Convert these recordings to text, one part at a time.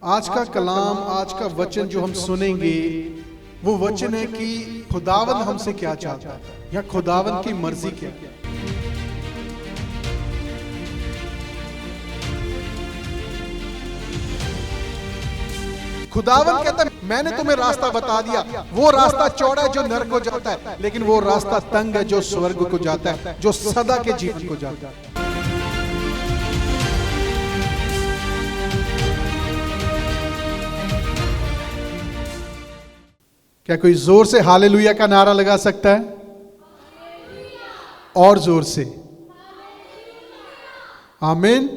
आज का कलाम, आज का वचन जो हम सुनेंगे वो वचन है कि खुदावन हमसे क्या चाहता है या खुदावन की मर्जी क्या है। खुदावन कहता है मैंने तुम्हें रास्ता बता दिया। वो रास्ता चौड़ा है जो नरक को जाता है, लेकिन वो रास्ता तंग है जो स्वर्ग को जाता है, जो सदा के जीवन को जाता है। क्या कोई जोर से हालेलुया का नारा लगा सकता है? और जोर से आमीन।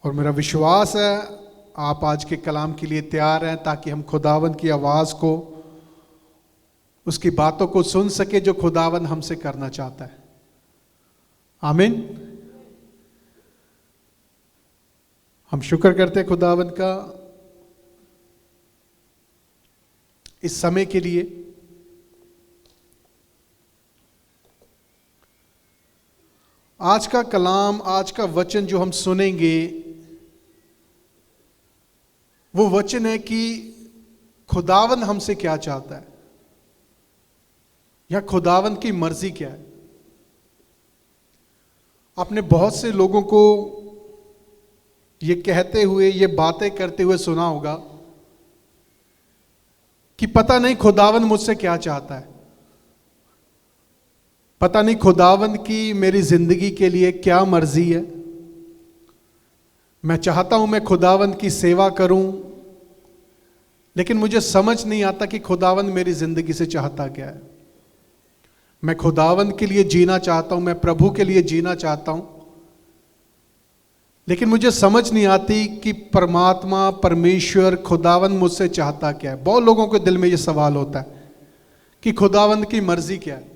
और मेरा विश्वास है आप आज के कलाम के लिए तैयार हैं, ताकि हम खुदावन की आवाज को, उसकी बातों को सुन सके जो खुदावन हमसे करना चाहता है। आमीन। हम शुक्र करते हैं खुदावन का इस समय के लिए। आज का कलाम, आज का वचन जो हम सुनेंगे वो वचन है कि खुदावन हमसे क्या चाहता है या खुदावन की मर्जी क्या है। आपने बहुत से लोगों को ये कहते हुए, ये बातें करते हुए सुना होगा कि पता नहीं खुदावन मुझसे क्या चाहता है, पता नहीं खुदावन की मेरी जिंदगी के लिए क्या मर्जी है। मैं चाहता हूं मैं खुदावन की सेवा करूं, लेकिन मुझे समझ नहीं आता कि खुदावन मेरी जिंदगी से चाहता क्या है। मैं खुदावन के लिए जीना चाहता हूं, मैं प्रभु के लिए जीना चाहता हूं, लेकिन मुझे समझ नहीं आती कि परमात्मा, परमेश्वर, खुदावन मुझसे चाहता क्या है। बहुत लोगों के दिल में यह सवाल होता है कि खुदावन की मर्जी क्या है।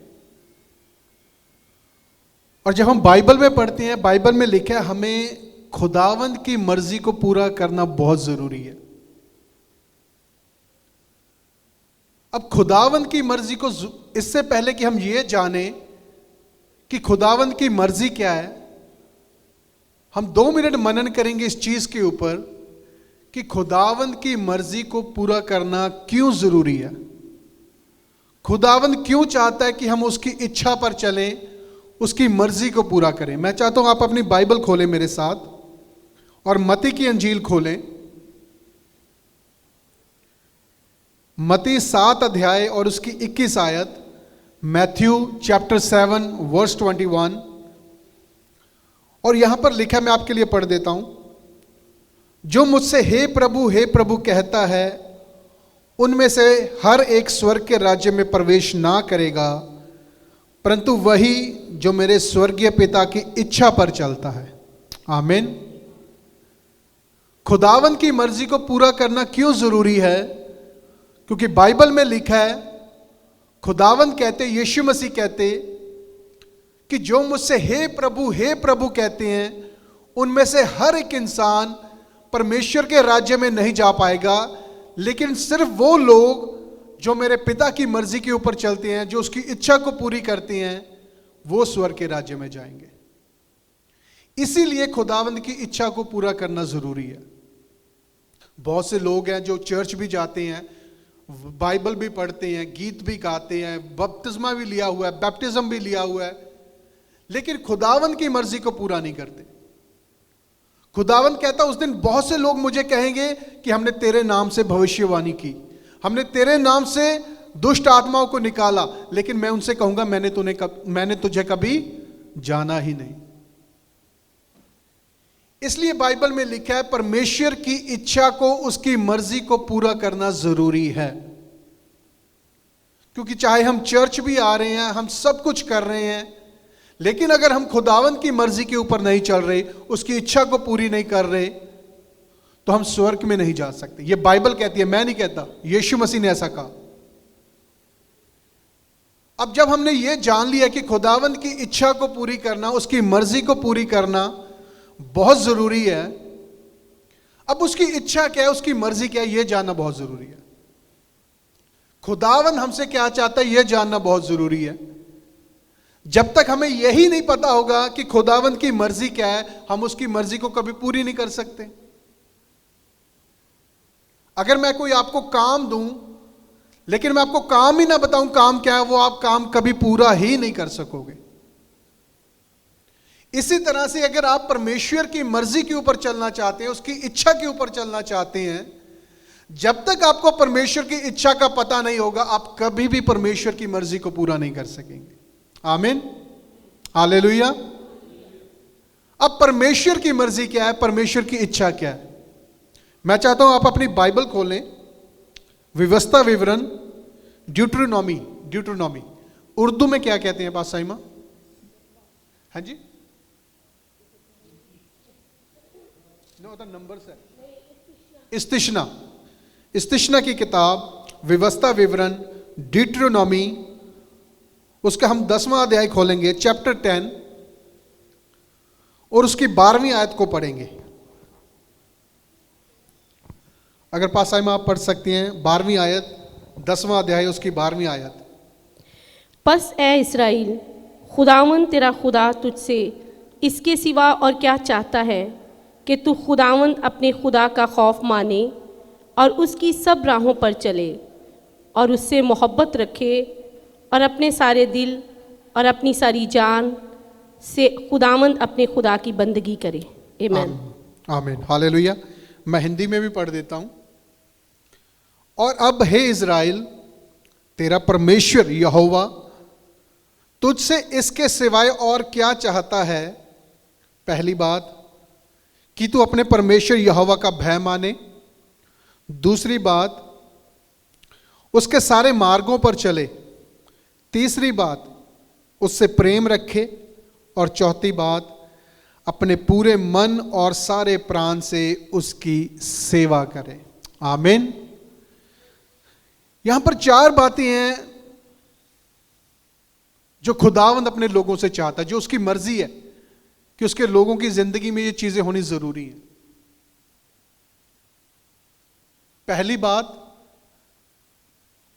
और जब हम बाइबल में पढ़ते हैं, बाइबल में लिखा है हमें खुदावन की मर्जी को पूरा करना बहुत जरूरी है। अब खुदावन की मर्जी को, इससे पहले कि हम ये जाने कि खुदावन की मर्जी क्या है, हम 2 मिनट मनन करेंगे इस चीज के ऊपर कि खुदावन की मर्जी को पूरा करना क्यों जरूरी है। खुदावन क्यों चाहता है कि हम उसकी इच्छा पर चलें, उसकी मर्जी को पूरा करें। मैं चाहता हूं आप अपनी बाइबल खोलें मेरे साथ और मत्ती की अंजील खोलें। मत्ती 7 अध्याय और उसकी 21 आयत, मैथ्यू चैप्टर 7 वर्स 21। और यहां पर लिखा, मैं आपके लिए पढ़ देता हूं। जो मुझसे हे प्रभु कहता है, उनमें से हर एक स्वर्ग के राज्य में प्रवेश ना करेगा, परंतु वही जो मेरे स्वर्गीय पिता की इच्छा पर चलता है। आमीन। खुदावन की मर्जी को पूरा करना क्यों जरूरी है? क्योंकि बाइबल में लिखा है, खुदावन कहते, यीशु मसीह कहते कि जो मुझसे हे प्रभु कहते हैं, उनमें से हर एक इंसान परमेश्वर के राज्य में नहीं जा पाएगा, लेकिन सिर्फ वो लोग जो मेरे पिता की मर्जी के ऊपर चलते हैं, जो उसकी इच्छा को पूरी करते हैं, वो स्वर्ग के राज्य में जाएंगे। इसीलिए खुदावंद की इच्छा को पूरा करना जरूरी है। बहुत से लोग हैं जो चर्च भी जाते हैं, बाइबल भी पढ़ते हैं, गीत भी गाते हैं, बपतिस्मा भी लिया हुआ है, बैप्टिज्म भी लिया हुआ है, लेकिन खुदावन की मर्जी को पूरा नहीं करते। खुदावन कहता उस दिन बहुत से लोग मुझे कहेंगे कि हमने तेरे नाम से भविष्यवाणी की, हमने तेरे नाम से दुष्ट आत्माओं को निकाला, लेकिन मैं उनसे कहूंगा मैंने तुझे कभी जाना ही नहीं। इसलिए बाइबल में लिखा है परमेश्वर की इच्छा को, उसकी मर्जी को पूरा करना जरूरी है। क्योंकि चाहे हम चर्च भी आ रहे हैं, हम सब कुछ कर रहे हैं, लेकिन अगर हम खुदावन की मर्जी के ऊपर नहीं चल रहे, उसकी इच्छा को पूरी नहीं कर रहे, तो हम स्वर्ग में नहीं जा सकते। यह बाइबल कहती है, मैं नहीं कहता, यीशु मसीह ने ऐसा कहा। अब जब हमने यह जान लिया कि खुदावन की इच्छा को पूरी करना, उसकी मर्जी को पूरी करना बहुत जरूरी है, अब उसकी इच्छा क्या है, उसकी मर्जी क्या है, यह जानना बहुत जरूरी है। खुदावन हमसे क्या चाहता है, यह जानना बहुत जरूरी है। जब तक हमें यही नहीं पता होगा कि खुदावंद की मर्जी क्या है, हम उसकी मर्जी को कभी पूरी नहीं कर सकते। अगर मैं कोई आपको काम दूं, लेकिन मैं आपको काम ही ना बताऊं काम क्या है, वो आप काम कभी पूरा ही नहीं कर सकोगे। इसी तरह से अगर आप परमेश्वर की मर्जी के ऊपर चलना चाहते हैं, उसकी इच्छा के ऊपर चलना चाहते हैं, जब तक आपको परमेश्वर की इच्छा का पता नहीं होगा, आप कभी भी परमेश्वर की मर्जी को पूरा नहीं कर सकेंगे। आमीन, हालेलुया। अब परमेश्वर की मर्जी क्या है, परमेश्वर की इच्छा क्या है? मैं चाहता हूं आप अपनी बाइबल खोलें, व्यवस्था विवरण, ड्यूट्रोनॉमी। उर्दू में क्या कहते हैं पास साइमा? हाँ जी, नंबर से इस्तिशना की किताब व्यवस्था विवरण ड्यूट्रोनॉमी, उसका हम 10वां अध्याय खोलेंगे, चैप्टर 10, और उसकी 12वीं आयत को पढ़ेंगे। अगर पास में आप पढ़ सकती हैं 12वीं आयत, 10वां अध्याय उसकी 12वीं आयत। बस ए इस्राएल, खुदावंद तेरा खुदा तुझसे इसके सिवा और क्या चाहता है कि तू खुदावंद अपने खुदा का खौफ माने और उसकी सब राहों पर चले और उससे मोहब्बत रखे और अपने सारे दिल और अपनी सारी जान से खुदावंद अपने खुदा की बंदगी करे। आमीन, आमीन, हालेलुया। मैं हिंदी में भी पढ़ देता हूं। और अब हे इज़राइल, तेरा परमेश्वर यहोवा तुझसे इसके सिवाय और क्या चाहता है? पहली बात कि तू अपने परमेश्वर यहोवा का भय माने। दूसरी बात, उसके सारे मार्गों पर चले। तीसरी बात, उससे प्रेम रखे। और चौथी बात, अपने पूरे मन और सारे प्राण से उसकी सेवा करे। आमीन। यहां पर 4 बातें हैं जो खुदावंद अपने लोगों से चाहता है, जो उसकी मर्जी है कि उसके लोगों की जिंदगी में ये चीजें होनी जरूरी हैं। पहली बात,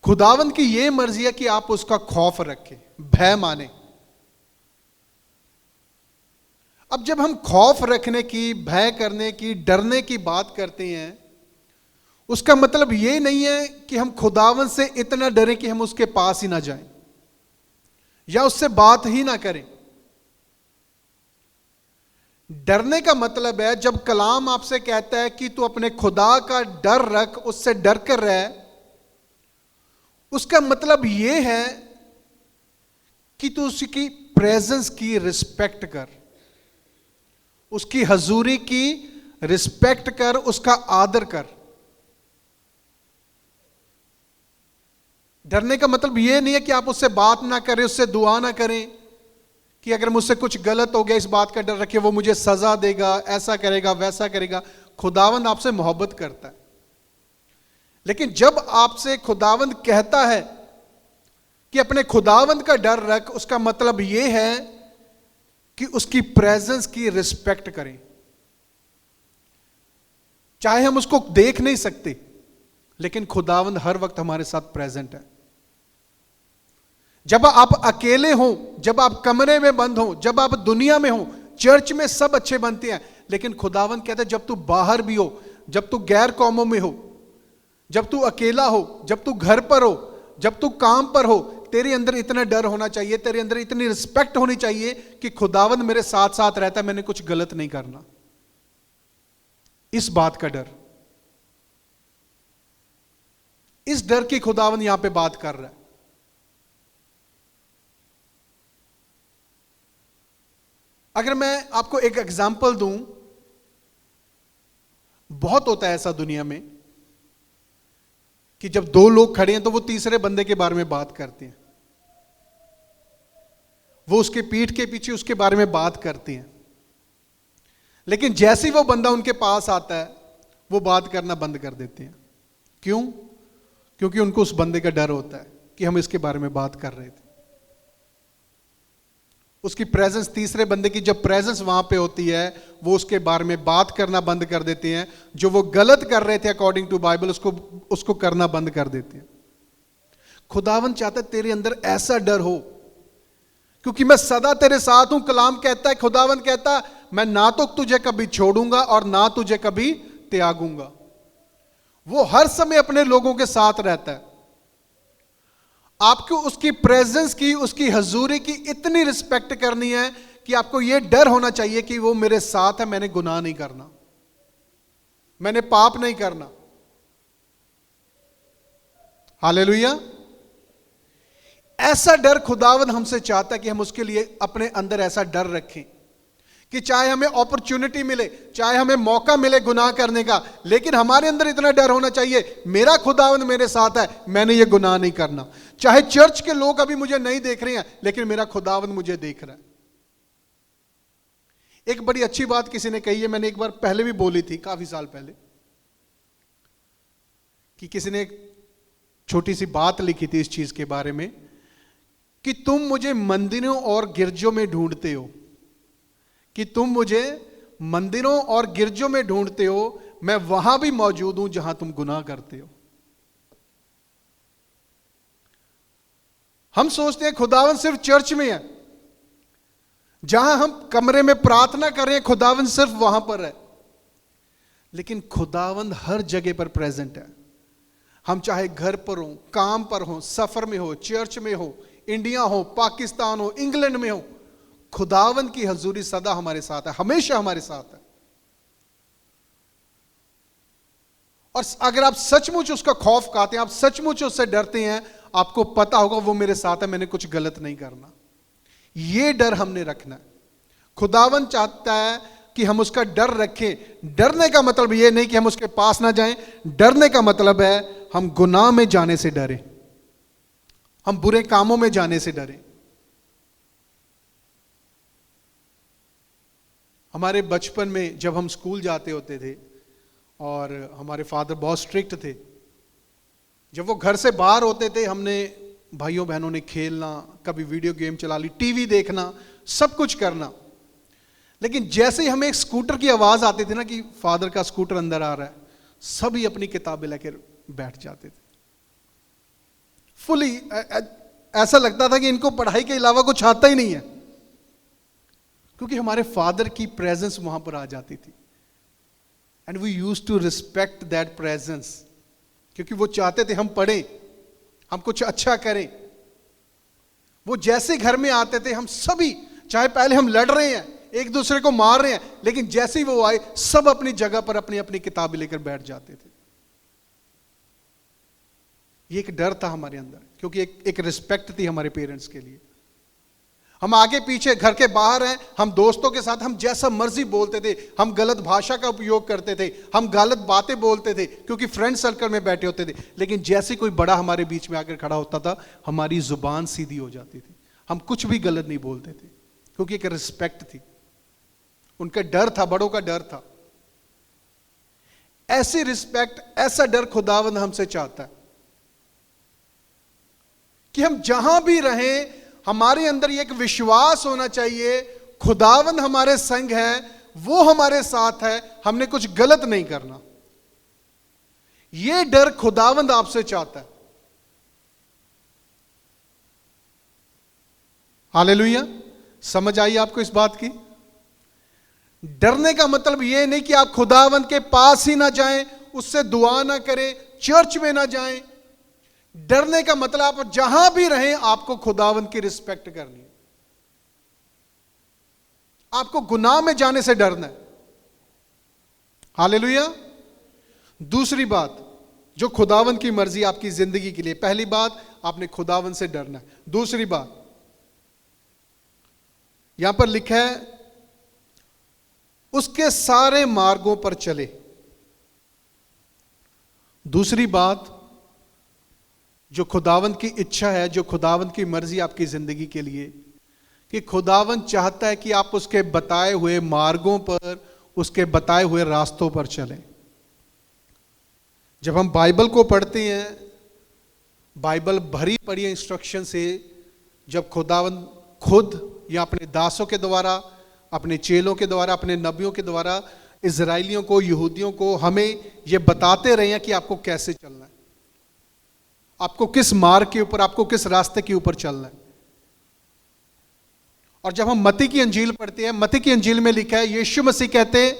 खुदावंद की यह मर्जी है कि आप उसका खौफ रखें, भय माने। अब जब हम खौफ रखने की, भय करने की, डरने की बात करते हैं, उसका मतलब यह नहीं है कि हम खुदावंद से इतना डरें कि हम उसके पास ही ना जाएं या उससे बात ही ना करें। डरने का मतलब है जब कलाम आपसे कहता है कि तू अपने खुदा का डर रख, उससे डर कर रह, उसका मतलब यह है कि तू उसकी प्रेजेंस की रिस्पेक्ट कर, उसकी हजूरी की रिस्पेक्ट कर, उसका आदर कर। डरने का मतलब यह नहीं है कि आप उससे बात ना करें, उससे दुआ ना करें कि अगर मुझसे कुछ गलत हो गया, इस बात का डर रखे वो मुझे सजा देगा, ऐसा करेगा, वैसा करेगा। खुदावंद आपसे मोहब्बत करता है, लेकिन जब आपसे खुदावंद कहता है कि अपने खुदावंद का डर रख, उसका मतलब यह है कि उसकी प्रेजेंस की रिस्पेक्ट करें। चाहे हम उसको देख नहीं सकते, लेकिन खुदावंद हर वक्त हमारे साथ प्रेजेंट है। जब आप अकेले हो, जब आप कमरे में बंद हो, जब आप दुनिया में हो, चर्च में सब अच्छे बनते हैं, लेकिन खुदावंद कहता है जब तू बाहर भी हो, जब तू गैर कौमों में हो, जब तू अकेला हो, जब तू घर पर हो, जब तू काम पर हो, तेरे अंदर इतना डर होना चाहिए, तेरे अंदर इतनी रिस्पेक्ट होनी चाहिए कि खुदावंद मेरे साथ साथ रहता है, मैंने कुछ गलत नहीं करना। इस बात का डर, इस डर की खुदावंद यहां पे बात कर रहा है। अगर मैं आपको एक एग्जाम्पल दूं, बहुत होता है ऐसा दुनिया में कि जब 2 लोग खड़े हैं तो वो तीसरे बंदे के बारे में बात करते हैं, वो उसके पीठ के पीछे उसके बारे में बात करते हैं, लेकिन जैसे ही वो बंदा उनके पास आता है वो बात करना बंद कर देते हैं। क्यों? क्योंकि उनको उस बंदे का डर होता है कि हम इसके बारे में बात कर रहे थे। उसकी प्रेजेंस, तीसरे बंदे की जब प्रेजेंस वहां पे होती है, वो उसके बारे में बात करना बंद कर देते हैं। जो वो गलत कर रहे थे अकॉर्डिंग टू बाइबल, उसको करना बंद कर देते हैं। खुदावंद चाहता है तेरे अंदर ऐसा डर हो क्योंकि मैं सदा तेरे साथ हूं। कलाम कहता है, खुदावन कहता है, मैं ना तो तुझे कभी छोड़ूंगा और ना तुझे कभी त्यागूंगा। वो हर समय अपने लोगों के साथ रहता है। आपको उसकी प्रेजेंस की, उसकी हजूरी की इतनी रिस्पेक्ट करनी है कि आपको यह डर होना चाहिए कि वो मेरे साथ है, मैंने गुनाह नहीं करना, मैंने पाप नहीं करना। हालेलुया। ऐसा डर खुदावन हमसे चाहता है कि हम उसके लिए अपने अंदर ऐसा डर रखें कि चाहे हमें अपॉर्चुनिटी मिले, चाहे हमें मौका मिले गुनाह करने का, लेकिन हमारे अंदर इतना डर होना चाहिए, मेरा खुदावन मेरे साथ है, मैंने ये गुनाह नहीं करना। चाहे चर्च के लोग अभी मुझे नहीं देख रहे हैं, लेकिन मेरा खुदावन मुझे देख रहा है। एक बड़ी अच्छी बात किसी ने कही है, मैंने एक बार पहले भी बोली थी, काफी साल पहले, कि किसी ने एक छोटी सी बात लिखी थी इस चीज के बारे में कि तुम मुझे मंदिरों और गिरजों में ढूंढते हो, कि तुम मुझे मंदिरों और गिरजों में ढूंढते हो, मैं वहां भी मौजूद हूं जहां तुम गुनाह करते हो। हम सोचते हैं खुदावन सिर्फ चर्च में है, जहां हम कमरे में प्रार्थना करें खुदावन सिर्फ वहां पर है, लेकिन खुदावन हर जगह पर प्रेजेंट है। हम चाहे घर पर हो, काम पर हो, सफर में हो, चर्च में हो, इंडिया हो, पाकिस्तान हो, इंग्लैंड में हो, खुदावन की हजूरी सदा हमारे साथ है, हमेशा हमारे साथ है। और अगर आप सचमुच उसका खौफ खाते हैं, आप सचमुच उससे डरते हैं, आपको पता होगा वो मेरे साथ है, मैंने कुछ गलत नहीं करना। ये डर हमने रखना है। खुदावन चाहता है कि हम उसका डर रखें। डरने का मतलब ये नहीं कि हम उसके पास ना जाएं, डरने का मतलब है हम गुनाह में जाने से डरें, हम बुरे कामों में जाने से डरें। हमारे बचपन में जब हम स्कूल जाते होते थे और हमारे फादर बहुत स्ट्रिक्ट थे, जब वो घर से बाहर होते थे, हमने भाइयों बहनों ने खेलना, कभी वीडियो गेम चला ली, टीवी देखना, सब कुछ करना। लेकिन जैसे ही हमें एक स्कूटर की आवाज आती थी ना कि फादर का स्कूटर अंदर आ रहा है, सभी अपनी किताबें लेकर बैठ जाते थे। फुली ऐसा लगता था कि इनको पढ़ाई के अलावा कुछ आता ही नहीं है, क्योंकि हमारे फादर की प्रेजेंस वहां पर आ जाती थी। And we used to respect that presence, क्योंकि वो चाहते थे हम पढ़ें, हम कुछ अच्छा करें। वो जैसे घर में आते थे, हम सभी, चाहे पहले हम लड़ रहे हैं, एक दूसरे को मार रहे हैं, लेकिन जैसे ही वो आए, सब अपनी जगह पर अपनी अपनी किताबें लेकर बैठ जाते थे। ये एक डर था हमारे अंदर, क्योंकि एक रिस्पेक्ट थी हमारे पेरेंट्स के लिए। हम आगे पीछे घर के बाहर हैं, हम दोस्तों के साथ हम जैसा मर्जी बोलते थे, हम गलत भाषा का उपयोग करते थे, हम गलत बातें बोलते थे, क्योंकि फ्रेंड सर्कल में बैठे होते थे। लेकिन जैसे कोई बड़ा हमारे बीच में आकर खड़ा होता था, हमारी जुबान सीधी हो जाती थी, हम कुछ भी गलत नहीं बोलते थे, क्योंकि एक रिस्पेक्ट थी, उनका डर था, बड़ों का डर था। ऐसी रिस्पेक्ट, ऐसा डर खुदावंद हमसे चाहता है कि हम जहां भी रहें, हमारे अंदर एक विश्वास होना चाहिए, खुदावंद हमारे संग है, वो हमारे साथ है, हमने कुछ गलत नहीं करना। यह डर खुदावंद आपसे चाहता है। हालेलुया। समझ आई आपको इस बात की? डरने का मतलब यह नहीं कि आप खुदावंद के पास ही ना जाएं, उससे दुआ ना करें, चर्च में ना जाएं। डरने का मतलब आप जहां भी रहें, आपको खुदावंद की रिस्पेक्ट करनी है। आपको गुनाह में जाने से डरना है। हालेलुया। दूसरी बात, जो खुदावंद की मर्जी आपकी जिंदगी के लिए, पहली बात आपने खुदावंद से डरना है। दूसरी बात यहां पर लिखा है, उसके सारे मार्गों पर चले। दूसरी बात, जो खुदावंद की इच्छा है, जो खुदावंद की मर्जी आपकी जिंदगी के लिए, कि खुदावंद चाहता है कि आप उसके बताए हुए मार्गों पर, उसके बताए हुए रास्तों पर चलें। जब हम बाइबल को पढ़ते हैं, बाइबल भरी पड़ी इंस्ट्रक्शन से, जब खुदावंद खुद या अपने दासों के द्वारा, अपने चेलों के द्वारा, अपने नबियों के द्वारा इजराइलियों को, यहूदियों को हमें यह बताते रहे हैं कि आपको कैसे चलना है, आपको किस मार्ग के ऊपर, आपको किस रास्ते के ऊपर चलना है। और जब हम मत्ती की अंजील पढ़ते हैं, मत्ती की अंजील में लिखा है, यीशु मसीह कहते हैं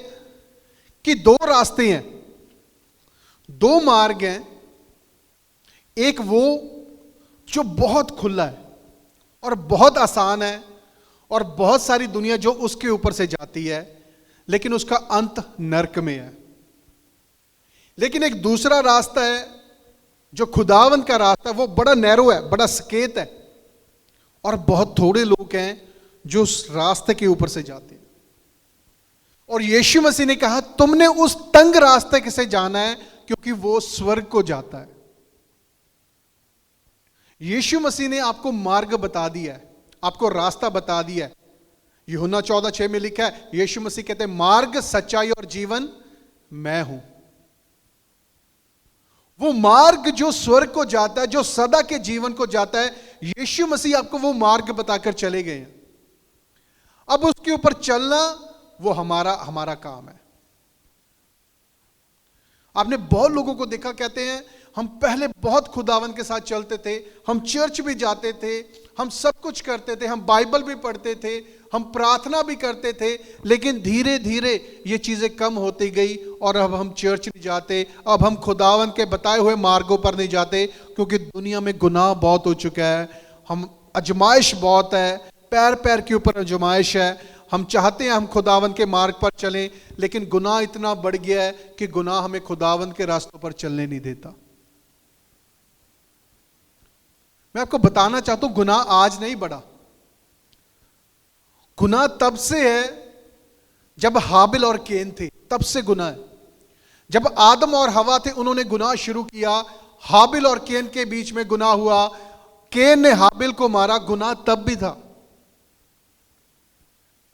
कि दो रास्ते हैं, दो मार्ग हैं। एक वो जो बहुत खुला है और बहुत आसान है और बहुत सारी दुनिया जो उसके ऊपर से जाती है, लेकिन उसका अंत नरक में है। लेकिन एक दूसरा रास्ता है जो खुदावंद का रास्ता है, वो बड़ा नैरो है, बड़ा सकेत है, और बहुत थोड़े लोग हैं जो उस रास्ते के ऊपर से जाते हैं। और यीशु मसीह ने कहा तुमने उस तंग रास्ते से जाना है, क्योंकि वो स्वर्ग को जाता है। यीशु मसीह ने आपको मार्ग बता दिया है, आपको रास्ता बता दिया है। यूहन्ना 14:6 में लिखा है, यीशु मसीह कहते हैं मार्ग, सच्चाई और जीवन मैं हूं। वो मार्ग जो स्वर्ग को जाता है, जो सदा के जीवन को जाता है, यीशु मसीह आपको वो मार्ग बताकर चले गए हैं। अब उसके ऊपर चलना वो हमारा काम है। आपने बहुत लोगों को देखा, कहते हैं हम पहले बहुत खुदावन के साथ चलते थे, हम चर्च भी जाते थे, हम सब कुछ करते थे, हम बाइबल भी पढ़ते थे, हम प्रार्थना भी करते थे, लेकिन धीरे धीरे ये चीजें कम होती गई और अब हम चर्च नहीं जाते, अब हम खुदावन के बताए हुए मार्गों पर नहीं जाते, क्योंकि दुनिया में गुनाह बहुत हो चुका है, हम अजमाइश बहुत है, पैर पैर के ऊपर अजमाइश है। हम चाहते हैं हम खुदावन के मार्ग पर चलें, लेकिन गुनाह इतना बढ़ गया है कि गुनाह हमें खुदावन के रास्तों पर चलने नहीं देता। मैं आपको बताना चाहता हूं, गुनाह आज नहीं बढ़ा, गुनाह तब से है जब हाबिल और केन थे, तब से गुनाह है। जब आदम और हवा थे, उन्होंने गुनाह शुरू किया, हाबिल और केन के बीच में गुनाह हुआ, केन ने हाबिल को मारा, गुनाह तब भी था,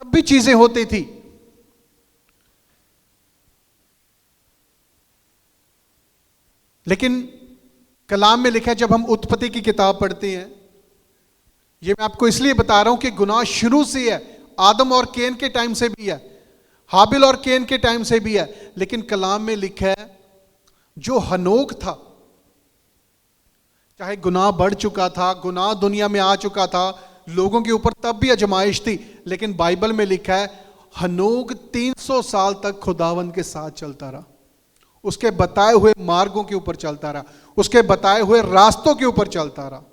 तब भी चीजें होती थी। लेकिन कलाम में लिखा है, जब हम उत्पत्ति की किताब पढ़ते हैं, ये मैं आपको इसलिए बता रहा हूं कि गुनाह शुरू से है, आदम और केन के टाइम से भी है, हाबिल और केन के टाइम से भी है। लेकिन कलाम में लिखा है जो हनोक था, चाहे गुनाह बढ़ चुका था, गुनाह दुनिया में आ चुका था, लोगों के ऊपर तब भी अजमाइश थी, लेकिन बाइबल में लिखा है हनोक 300 साल तक खुदावन के साथ चलता रहा, उसके बताए हुए मार्गों के ऊपर चलता रहा, उसके बताए हुए रास्तों के ऊपर चलता रहा।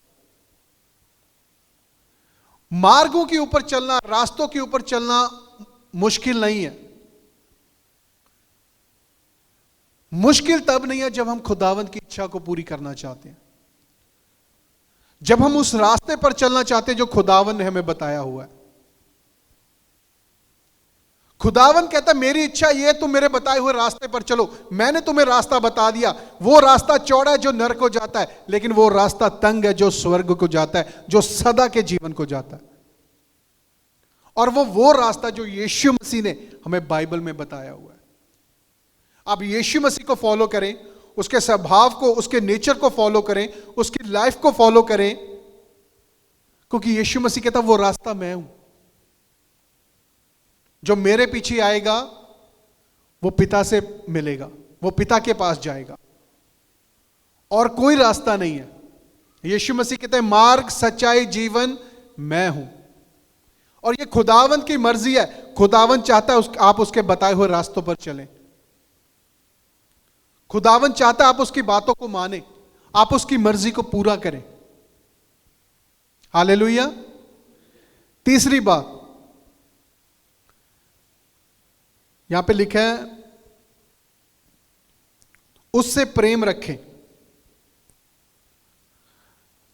मार्गों के ऊपर चलना, रास्तों के ऊपर चलना मुश्किल नहीं है। मुश्किल तब नहीं है जब हम खुदावंद की इच्छा को पूरी करना चाहते हैं, जब हम उस रास्ते पर चलना चाहते हैं जो खुदावंद ने हमें बताया हुआ है। खुदावंद कहता है मेरी इच्छा ये है, तुम मेरे बताए हुए रास्ते पर चलो। मैंने तुम्हें रास्ता बता दिया, वो रास्ता चौड़ा है जो नरक को जाता है, लेकिन वो रास्ता तंग है जो स्वर्ग को जाता है, जो सदा के जीवन को जाता है। और वो रास्ता जो यीशु मसीह ने हमें बाइबल में बताया हुआ है। आप यीशु मसीह को फॉलो करें, उसके स्वभाव को, उसके नेचर को फॉलो करें, उसकी लाइफ को फॉलो करें, क्योंकि यीशु मसीह कहता वो रास्ता मैं हूं। जो मेरे पीछे आएगा वो पिता से मिलेगा, वो पिता के पास जाएगा, और कोई रास्ता नहीं है। यीशु मसीह कहते हैं मार्ग, सच्चाई, जीवन मैं हूं। और ये खुदावंद की मर्जी है, खुदावंद चाहता है आप उसके बताए हुए रास्तों पर चलें। खुदावंद चाहता है आप उसकी बातों को माने, आप उसकी मर्जी को पूरा करें। हालेलुया। तीसरी बात यहां पे लिखा है उससे प्रेम रखें।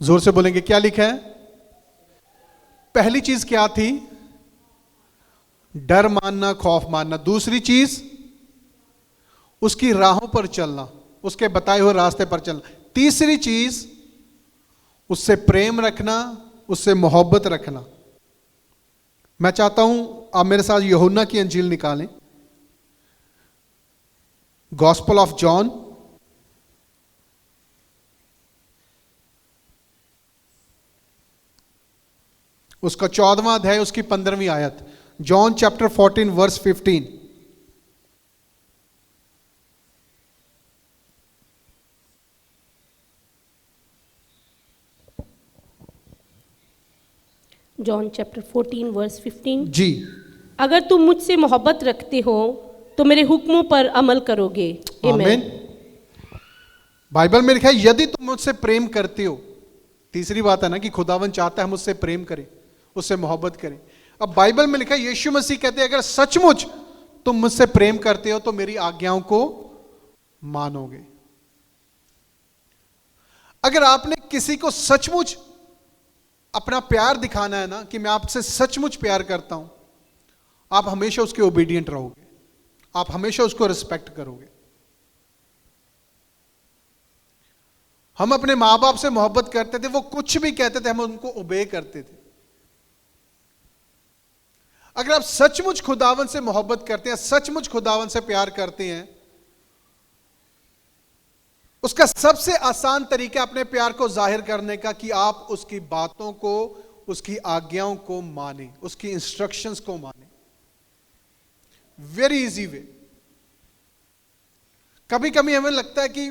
जोर से बोलेंगे, क्या लिखा है? पहली चीज क्या थी? डर मानना, खौफ मानना। दूसरी चीज उसकी राहों पर चलना, उसके बताए हुए रास्ते पर चलना। तीसरी चीज उससे प्रेम रखना, उससे मोहब्बत रखना। मैं चाहता हूं आप मेरे साथ यूहन्ना की अंजील निकालें, गॉस्पेल ऑफ जॉन, उसका 14वां अध्याय, उसकी 15वीं आयत। John chapter 14 verse 15। John chapter 14 verse 15। जी, अगर तुम मुझसे मोहब्बत रखते हो तो मेरे हुक्मों पर अमल करोगे। आमीन। बाइबल में लिखा है यदि तुम मुझसे प्रेम करते हो। तीसरी बात है ना कि खुदावन चाहता है हम उससे प्रेम करें, उससे मोहब्बत करें। अब बाइबल में लिखा है यीशु मसीह कहते हैं अगर सचमुच तुम मुझसे प्रेम करते हो तो मेरी आज्ञाओं को मानोगे। अगर आपने किसी को सचमुच अपना प्यार दिखाना है ना कि मैं आपसे सचमुच प्यार करता हूं, आप हमेशा उसके ओबीडिएंट रहोगे, आप हमेशा उसको रिस्पेक्ट करोगे। हम अपने मां बाप से मोहब्बत करते थे, वो कुछ भी कहते थे हम उनको ओबे करते थे। अगर आप सचमुच खुदावन से मोहब्बत करते हैं, सचमुच खुदावन से प्यार करते हैं, उसका सबसे आसान तरीका अपने प्यार को जाहिर करने का कि आप उसकी बातों को, उसकी आज्ञाओं को माने, उसकी इंस्ट्रक्शंस को माने। Very easy way. कभी कभी हमें लगता है कि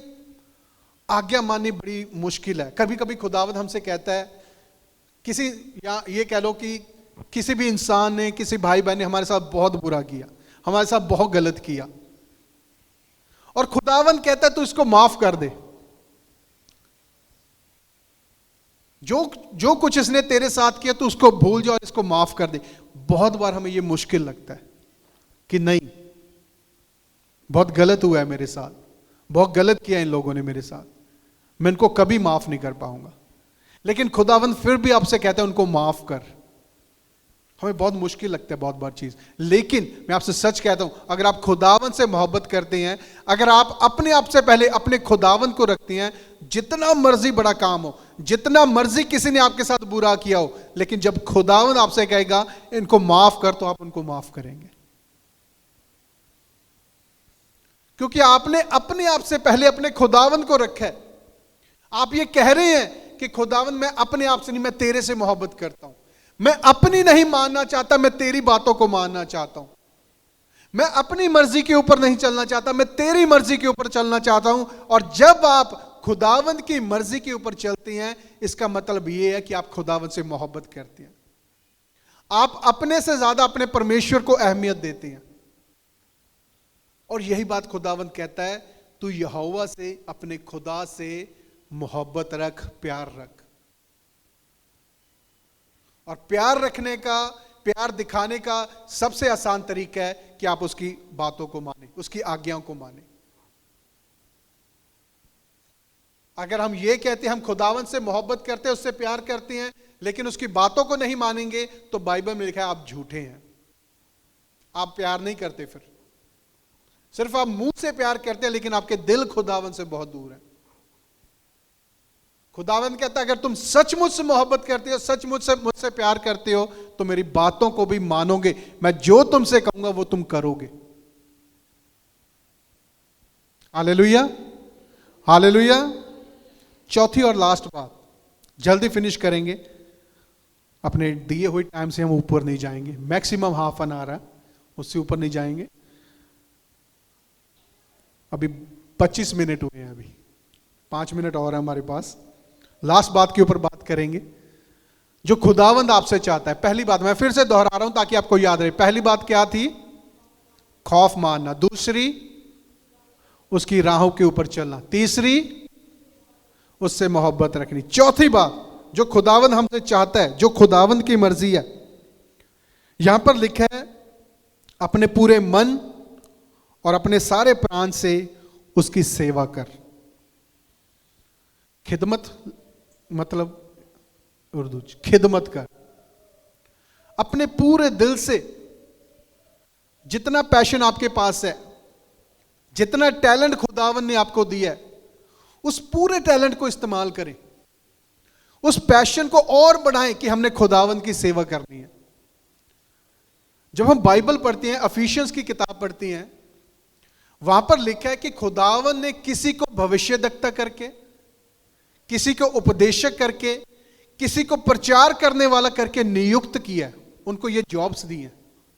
आज्ञा माननी बड़ी मुश्किल है। कभी कभी खुदावंद हमसे कहता है, किसी या ये कह लो कि किसी भी इंसान ने, किसी भाई बहन ने हमारे साथ बहुत बुरा किया, हमारे साथ बहुत गलत किया, और खुदावंद कहता है तू इसको माफ कर दे। जो कुछ इसने तेरे साथ किया तू उसको भूल जा और इसको माफ कर दे। बहुत बार हमें यह मुश्किल लगता है कि नहीं, बहुत गलत हुआ है मेरे साथ, बहुत गलत किया इन लोगों ने मेरे साथ, मैं इनको कभी माफ नहीं कर पाऊंगा। लेकिन खुदावंद फिर भी आपसे कहता है उनको माफ कर। हमें बहुत मुश्किल लगता है बहुत बार चीज, लेकिन मैं आपसे सच कहता हूं, अगर आप खुदावंद से मोहब्बत करते हैं, अगर आप अपने आप से पहले अपने खुदावंद को रखते हैं, जितना मर्जी बड़ा काम हो, जितना मर्जी किसी ने आपके साथ बुरा किया हो, लेकिन जब खुदावंद आपसे कहेगा इनको माफ कर, तो आप उनको माफ करेंगे। क्योंकि आपने अपने आप से पहले अपने खुदावंद को रखा है। आप ये कह रहे हैं कि खुदावंद मैं अपने आप से नहीं, मैं तेरे से मोहब्बत करता हूं, मैं अपनी नहीं मानना चाहता, मैं तेरी बातों को मानना चाहता हूं, मैं अपनी मर्जी के ऊपर नहीं चलना चाहता, मैं तेरी मर्जी के ऊपर चलना चाहता हूं। और जब आप खुदावंद की मर्जी के ऊपर चलते हैं, इसका मतलब यह है कि आप खुदावंद से मोहब्बत करते हैं, आप अपने से ज्यादा अपने परमेश्वर को अहमियत देते हैं। और यही बात खुदावंद कहता है, तू यहोवा से, अपने खुदा से मोहब्बत रख, प्यार रख। और प्यार रखने का, प्यार दिखाने का सबसे आसान तरीका है कि आप उसकी बातों को माने, उसकी आज्ञाओं को माने। अगर हम ये कहते हैं हम खुदावंद से मोहब्बत करते हैं, उससे प्यार करते हैं, लेकिन उसकी बातों को नहीं मानेंगे, तो बाइबल में लिखा है आप झूठे हैं, आप प्यार नहीं करते। फिर सिर्फ आप मुंह से प्यार करते हैं, लेकिन आपके दिल खुदावंद से बहुत दूर है। खुदावंद कहता है अगर तुम सचमुच से मोहब्बत करते हो, सचमुच से मुझसे प्यार करते हो, तो मेरी बातों को भी मानोगे, मैं जो तुमसे कहूंगा वो तुम करोगे। Hallelujah, hallelujah. चौथी और लास्ट बात, जल्दी फिनिश करेंगे, अपने दिए हुए टाइम से हम ऊपर नहीं जाएंगे, मैक्सिमम हाफ एन आवर है, उससे ऊपर नहीं जाएंगे। अभी 25 मिनट हुए हैं, अभी 5 मिनट और है हमारे पास। लास्ट बात के ऊपर बात करेंगे जो खुदावंद आपसे चाहता है। पहली बात मैं फिर से दोहरा रहा हूं ताकि आपको याद रहे। पहली बात क्या थी? खौफ मानना। दूसरी, उसकी राहों के ऊपर चलना। तीसरी, उससे मोहब्बत रखनी। चौथी बात जो खुदावंद हमसे चाहता है, जो खुदावंद की मर्जी है, यहां पर लिखा है अपने पूरे मन और अपने सारे प्राण से उसकी सेवा कर। खिदमत मतलब उर्दू खिदमत कर। अपने पूरे दिल से, जितना पैशन आपके पास है, जितना टैलेंट खुदावन ने आपको दिया है, उस पूरे टैलेंट को इस्तेमाल करें, उस पैशन को और बढ़ाएं कि हमने खुदावन की सेवा करनी है। जब हम बाइबल पढ़ते हैं, एफिशियंस की किताब पढ़ते हैं, वहां पर लिखा है कि खुदावन ने किसी को भविष्यद्वक्ता करके, किसी को उपदेशक करके, किसी को प्रचार करने वाला करके नियुक्त किया। उनको ये जॉब्स दी हैं,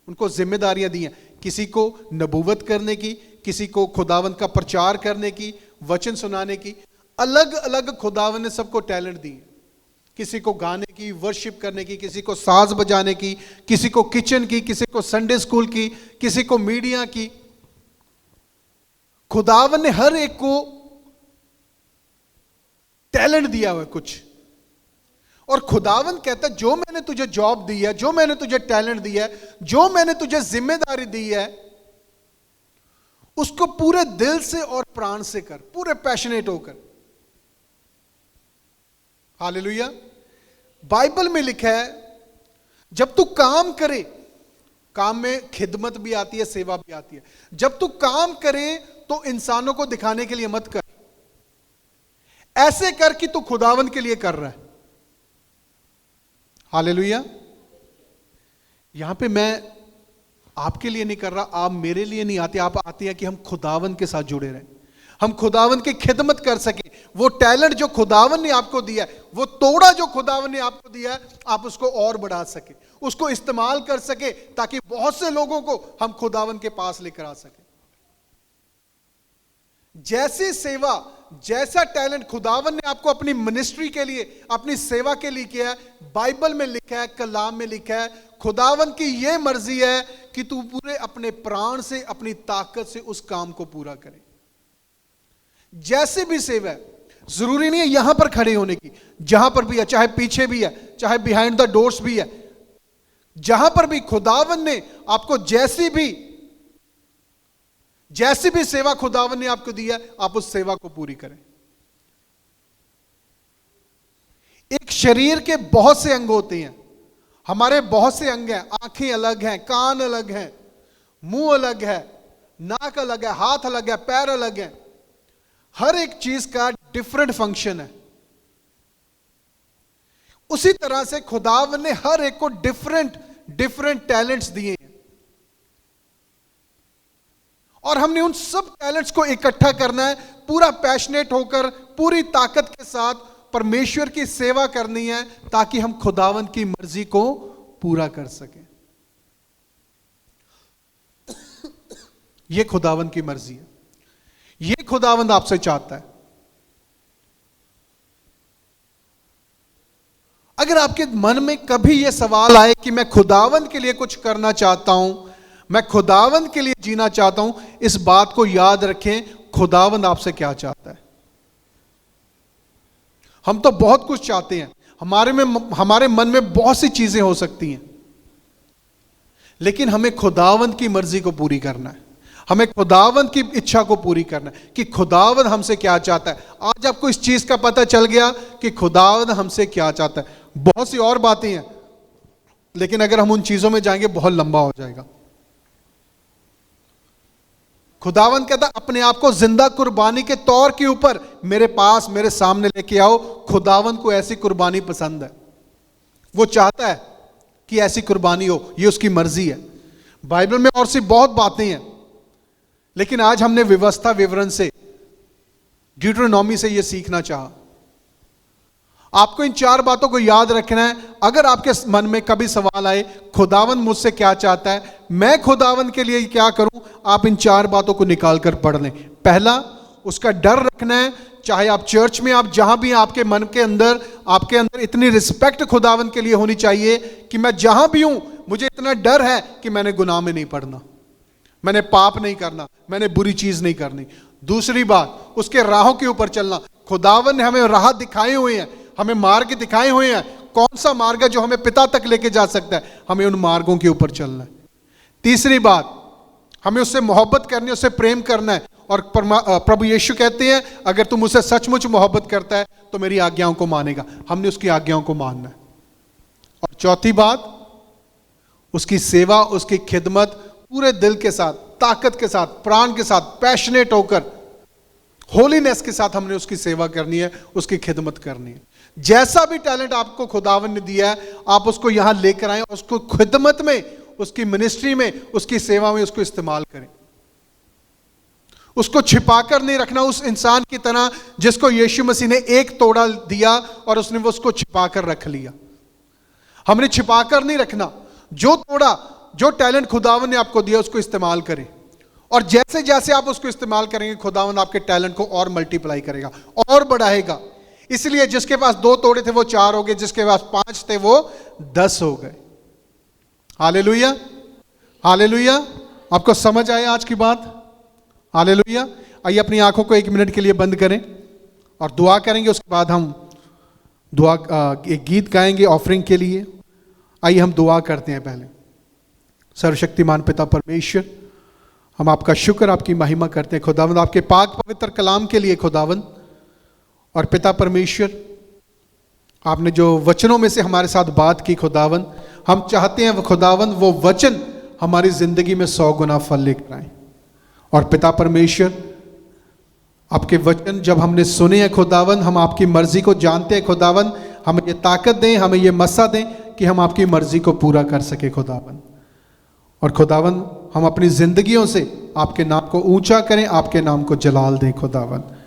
उनको जिम्मेदारियां दी हैं। किसी को नबूवत करने की, किसी को खुदावंद का प्रचार करने की, वचन सुनाने की, अलग अलग खुदावंद ने सबको टैलेंट दी। किसी को गाने की, वर्शिप करने की, किसी को साज बजाने की, किसी को किचन की, किसी को संडे स्कूल की, किसी को मीडिया की। खुदावन ने हर एक को टैलेंट दिया हुआ है कुछ, और खुदावन कहता है जो मैंने तुझे जॉब दी है, जो मैंने तुझे टैलेंट दिया है, जो मैंने तुझे जिम्मेदारी दी है, उसको पूरे दिल से और प्राण से कर, पूरे पैशनेट होकर। हालेलुया। बाइबल में लिखा है जब तू काम करे, काम में खिदमत भी आती है, सेवा भी आती है, जब तू काम करे तो इंसानों को दिखाने के लिए मत कर, ऐसे कर कि तू खुदावन के लिए कर रहा है। हालेलुया। यहां पे मैं आपके लिए नहीं कर रहा, आप मेरे लिए नहीं आते, आप आते हैं कि हम खुदावन के साथ जुड़े रहें, हम खुदावन की खिदमत कर सके। वो टैलेंट जो खुदावन ने आपको दिया है, वो तोड़ा जो खुदावन ने आपको दिया है, आप उसको और बढ़ा सके, उसको इस्तेमाल कर सके, ताकि बहुत से लोगों को हम खुदावन के पास लेकर आ सके। जैसी सेवा, जैसा टैलेंट खुदावन ने आपको अपनी मिनिस्ट्री के लिए, अपनी सेवा के लिए किया है, बाइबल में लिखा है, कलाम में लिखा है, खुदावन की यह मर्जी है कि तू पूरे अपने प्राण से, अपनी ताकत से उस काम को पूरा करे। जैसे भी सेवा है, जरूरी नहीं है यहां पर खड़े होने की, जहां पर भी है, चाहे पीछे भी है, चाहे बिहाइंड द डोर्स भी है, जहां पर भी खुदावन ने आपको जैसी भी सेवा खुदावन ने आपको दी है, आप उस सेवा को पूरी करें। एक शरीर के बहुत से अंग होते हैं, हमारे बहुत से अंग हैं, आंखें अलग हैं, कान अलग हैं, मुंह अलग है, नाक अलग है, हाथ अलग है, पैर अलग है, हर एक चीज का डिफरेंट फंक्शन है। उसी तरह से खुदावन ने हर एक को डिफरेंट टैलेंट्स दिए हैं, और हमने उन सब टैलेंट्स को इकट्ठा करना है, पूरा पैशनेट होकर, पूरी ताकत के साथ परमेश्वर की सेवा करनी है, ताकि हम खुदावन की मर्जी को पूरा कर सकें। यह खुदावन की मर्जी है, यह खुदावन आपसे चाहता है। अगर आपके मन में कभी यह सवाल आए कि मैं खुदावन के लिए कुछ करना चाहता हूं, मैं खुदावन के लिए जीना चाहता हूं, इस बात को याद रखें, खुदावन आपसे क्या चाहता है। हम तो बहुत कुछ चाहते हैं, हमारे मन में बहुत सी चीजें हो सकती हैं, लेकिन हमें खुदावन की मर्जी को पूरी करना है, हमें खुदावन की इच्छा को पूरी करना है कि खुदावन हमसे क्या चाहता है। आज आपको इस चीज का पता चल गया कि खुदावन हमसे क्या चाहता है। बहुत सी और बातें हैं, लेकिन अगर हम उन चीजों में जाएंगे बहुत लंबा हो जाएगा। खुदावन कहता अपने आप को जिंदा कुर्बानी के तौर के ऊपर मेरे पास, मेरे सामने लेके आओ। खुदावन को ऐसी कुर्बानी पसंद है, वो चाहता है कि ऐसी कुर्बानी हो, ये उसकी मर्जी है। बाइबल में और सी बहुत बातें हैं, लेकिन आज हमने व्यवस्था विवरण से, ड्यूटेरोनॉमी से ये सीखना चाहा। आपको इन 4 बातों को याद रखना है। अगर आपके मन में कभी सवाल आए खुदावन मुझसे क्या चाहता है, मैं खुदावन के लिए क्या करूं, आप इन 4 बातों को निकाल कर पढ़ लें। पहला, उसका डर रखना है। चाहे आप चर्च में, आप जहां भी, आपके मन के अंदर, आपके अंदर इतनी रिस्पेक्ट खुदावन के लिए होनी चाहिए कि मैं जहां भी हूं, मुझे इतना डर है कि मैंने गुनाह में नहीं पड़ना, मैंने पाप नहीं करना, मैंने बुरी चीज नहीं करनी। दूसरी बात, उसके राहों के ऊपर चलना। खुदावन ने हमें राह दिखाए हुए हैं, हमें मार्ग दिखाए हुए हैं, कौन सा मार्ग है जो हमें पिता तक लेके जा सकता है, हमें उन मार्गों के ऊपर चलना है। तीसरी बात, हमें उससे मोहब्बत करनी है, उससे प्रेम करना है। और प्रभु यीशु कहते हैं अगर तुम मुझसे सचमुच मोहब्बत करता है तो मेरी आज्ञाओं को मानेगा। हमने उसकी आज्ञाओं को मानना है। और चौथी बात, उसकी सेवा, उसकी खिदमत पूरे दिल के साथ, ताकत के साथ, प्राण के साथ, पैशनेट होकर, होलीनेस के साथ हमने उसकी सेवा करनी है, उसकी खिदमत करनी है। जैसा भी टैलेंट आपको खुदावन ने दिया है, आप उसको यहां लेकर आए, उसको खिदमत में, उसकी मिनिस्ट्री में, उसकी सेवा में उसको इस्तेमाल करें। उसको छिपाकर नहीं रखना, उस इंसान की तरह जिसको यीशु मसीह ने एक तोड़ा दिया और उसने वो उसको छिपाकर रख लिया। हमने छिपाकर नहीं रखना। जो तोड़ा, जो टैलेंट खुदावन ने आपको दिया, उसको इस्तेमाल करें। और जैसे जैसे आप उसको इस्तेमाल करेंगे, खुदावन आपके टैलेंट को और मल्टीप्लाई करेगा और बढ़ाएगा। इसलिए जिसके पास 2 तोड़े थे वो 4 हो गए, जिसके पास 5 थे वो 10 हो गए। Hallelujah, hallelujah. आपको समझ आया आज की बात? हालेलुया। आइए अपनी आंखों को 1 मिनट के लिए बंद करें और दुआ करेंगे। उसके बाद हम दुआ एक गीत गाएंगे ऑफरिंग के लिए। आइए हम दुआ करते हैं पहले। सर्वशक्तिमान पिता परमेश्वर, हम आपका शुक्र, आपकी महिमा करते हैं खुदावंद, आपके पाक पवित्र कलाम के लिए खुदावंद। और पिता परमेश्वर, आपने जो वचनों में से हमारे साथ बात की खुदावंद, हम चाहते हैं वो खुदावंद वो वचन हमारी जिंदगी में 100 गुना फल लेकर आए। और पिता परमेश्वर, आपके वचन जब हमने सुने हैं खुदावंद, हम आपकी मर्जी को जानते हैं खुदावंद। हमें ये ताकत दें, हमें ये मसा दें कि हम आपकी मर्जी को पूरा कर सके खुदावंद। और खुदावंद, हम अपनी जिंदगियों से आपके नाम को ऊंचा करें, आपके नाम को जलाल दें खुदावंद।